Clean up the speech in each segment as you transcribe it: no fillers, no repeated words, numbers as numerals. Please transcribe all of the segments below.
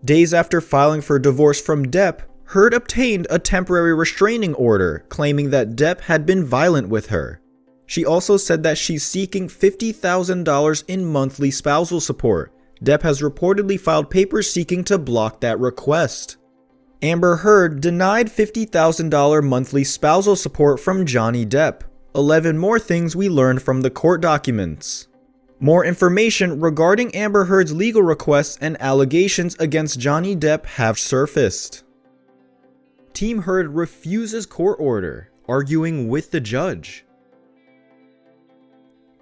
Days after filing for divorce from Depp, Heard obtained a temporary restraining order claiming that Depp had been violent with her. She also said that she's seeking $50,000 in monthly spousal support. Depp has reportedly filed papers seeking to block that request. Amber Heard denied $50,000 monthly spousal support from Johnny Depp. 11 more things we learned from the court documents. More information regarding Amber Heard's legal requests and allegations against Johnny Depp have surfaced. Team Heard refuses court order, arguing with the judge.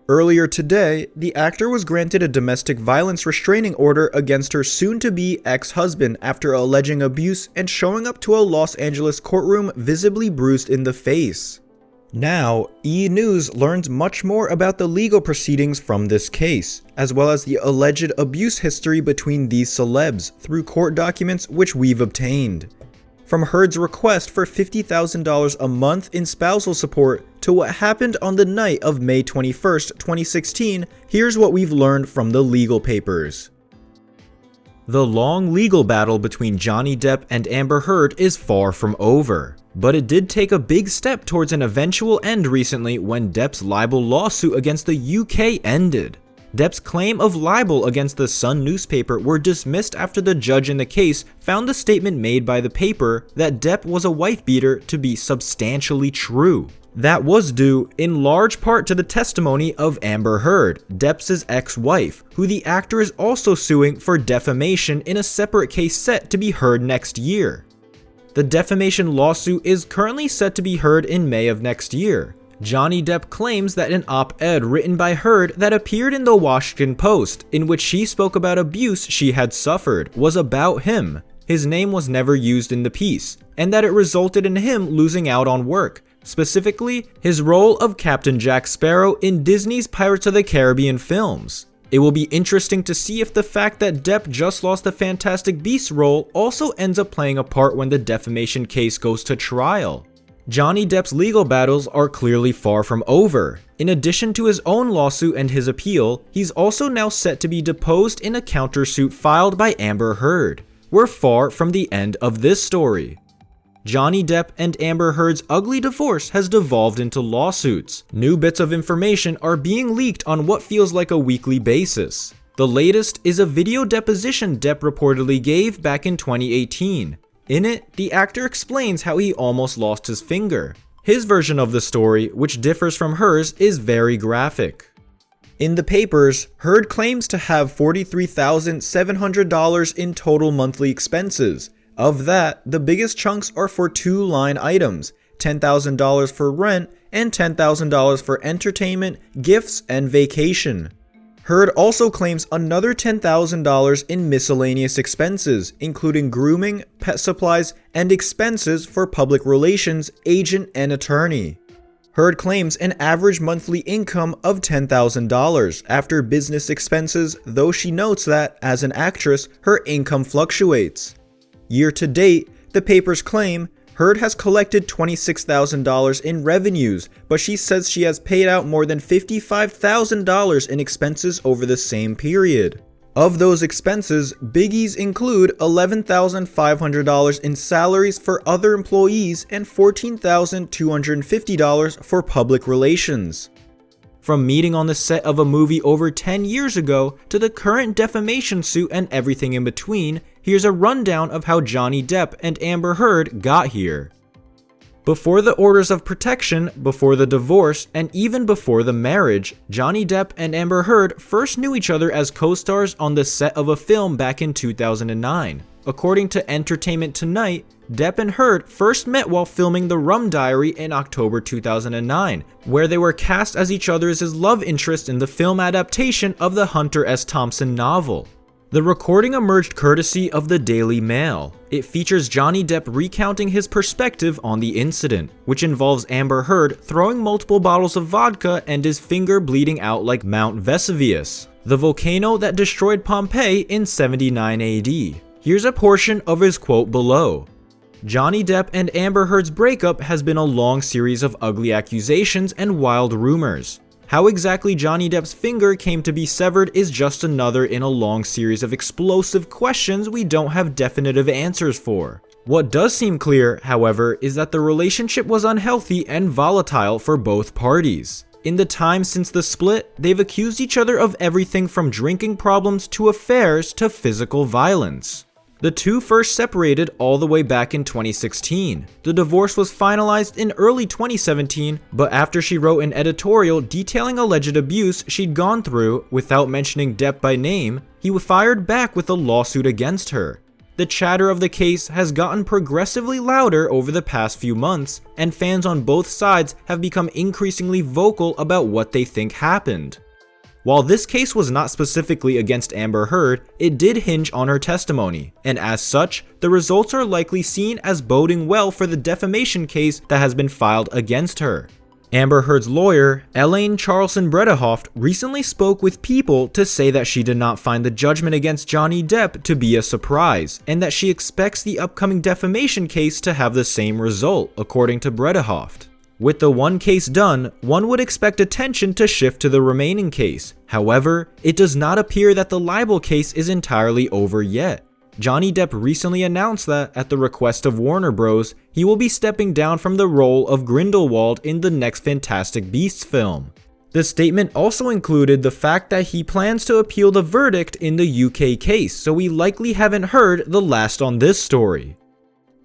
Earlier today, the actor was granted a domestic violence restraining order against her soon-to-be ex-husband after alleging abuse and showing up to a Los Angeles courtroom visibly bruised in the face. Now, E! News learns much more about the legal proceedings from this case, as well as the alleged abuse history between these celebs through court documents which we've obtained. From Heard's request for $50,000 a month in spousal support to what happened on the night of May 21st, 2016, here's what we've learned from the legal papers. The long legal battle between Johnny Depp and Amber Heard is far from over, but it did take a big step towards an eventual end recently when Depp's libel lawsuit against the UK ended. Depp's claim of libel against the Sun newspaper were dismissed after the judge in the case found the statement made by the paper that Depp was a wife-beater to be substantially true. That was due in large part to the testimony of Amber Heard, Depp's ex-wife, who the actor is also suing for defamation in a separate case set to be heard next year. The defamation lawsuit is currently set to be heard in May of next year. Johnny Depp claims that an op-ed written by Heard that appeared in the Washington Post, in which she spoke about abuse she had suffered, was about him. His name was never used in the piece, and that it resulted in him losing out on work, specifically his role of Captain Jack Sparrow in Disney's Pirates of the Caribbean films. It will be interesting to see if the fact that Depp just lost the Fantastic Beasts role also ends up playing a part when the defamation case goes to trial. Johnny Depp's legal battles are clearly far from over. In addition to his own lawsuit and his appeal, he's also now set to be deposed in a countersuit filed by Amber Heard. We're far from the end of this story. Johnny Depp and Amber Heard's ugly divorce has devolved into lawsuits. New bits of information are being leaked on what feels like a weekly basis. The latest is a video deposition Depp reportedly gave back in 2018. In it, the actor explains how he almost lost his finger. His version of the story, which differs from hers, is very graphic. In the papers, Heard claims to have $43,700 in total monthly expenses. Of that, the biggest chunks are for two line items, $10,000 for rent and $10,000 for entertainment, gifts, and vacation. Heard also claims another $10,000 in miscellaneous expenses, including grooming, pet supplies, and expenses for public relations, agent, and attorney. Heard claims an average monthly income of $10,000 after business expenses, though she notes that, as an actress, her income fluctuates. Year to date, the papers claim Heard has collected $26,000 in revenues, but she says she has paid out more than $55,000 in expenses over the same period. Of those expenses, biggies include $11,500 in salaries for other employees and $14,250 for public relations. From meeting on the set of a movie over 10 years ago to the current defamation suit and everything in between, here's a rundown of how Johnny Depp and Amber Heard got here. Before the orders of protection, before the divorce, and even before the marriage, Johnny Depp and Amber Heard first knew each other as co-stars on the set of a film back in 2009. According to Entertainment Tonight, Depp and Heard first met while filming The Rum Diary in October 2009, where they were cast as each other's love interest in the film adaptation of the Hunter S. Thompson novel. The recording emerged courtesy of the Daily Mail. It features Johnny Depp recounting his perspective on the incident, which involves Amber Heard throwing multiple bottles of vodka and his finger bleeding out like Mount Vesuvius, the volcano that destroyed Pompeii in 79 AD. Here's a portion of his quote below. Johnny Depp and Amber Heard's breakup has been a long series of ugly accusations and wild rumors. How exactly Johnny Depp's finger came to be severed is just another in a long series of explosive questions we don't have definitive answers for. What does seem clear, however, is that the relationship was unhealthy and volatile for both parties. In the time since the split, they've accused each other of everything from drinking problems to affairs to physical violence. The two first separated all the way back in 2016. The divorce was finalized in early 2017, but after she wrote an editorial detailing alleged abuse she'd gone through without mentioning Depp by name, he fired back with a lawsuit against her. The chatter of the case has gotten progressively louder over the past few months, and fans on both sides have become increasingly vocal about what they think happened. While this case was not specifically against Amber Heard, it did hinge on her testimony, and as such, the results are likely seen as boding well for the defamation case that has been filed against her. Amber Heard's lawyer, Elaine Charlson-Bredehoft, recently spoke with People to say that she did not find the judgment against Johnny Depp to be a surprise, and that she expects the upcoming defamation case to have the same result, according to Bredehoft. With the one case done, one would expect attention to shift to the remaining case. However, it does not appear that the libel case is entirely over yet. Johnny Depp recently announced that, at the request of Warner Bros., he will be stepping down from the role of Grindelwald in the next Fantastic Beasts film. The statement also included the fact that he plans to appeal the verdict in the UK case, so we likely haven't heard the last on this story.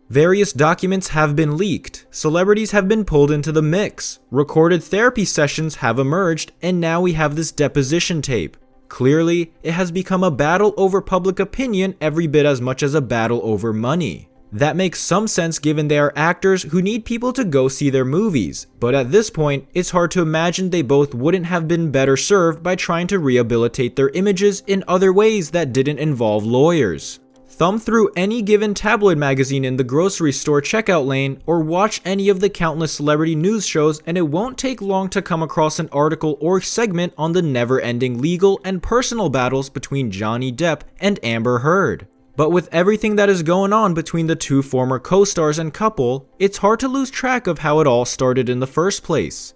Various documents have been leaked, celebrities have been pulled into the mix, recorded therapy sessions have emerged, and now we have this deposition tape. Clearly, it has become a battle over public opinion every bit as much as a battle over money. That makes some sense given they are actors who need people to go see their movies, but at this point, it's hard to imagine they both wouldn't have been better served by trying to rehabilitate their images in other ways that didn't involve lawyers. Thumb through any given tabloid magazine in the grocery store checkout lane, or watch any of the countless celebrity news shows, and it won't take long to come across an article or segment on the never-ending legal and personal battles between Johnny Depp and Amber Heard. But with everything that is going on between the two former co-stars and couple, it's hard to lose track of how it all started in the first place.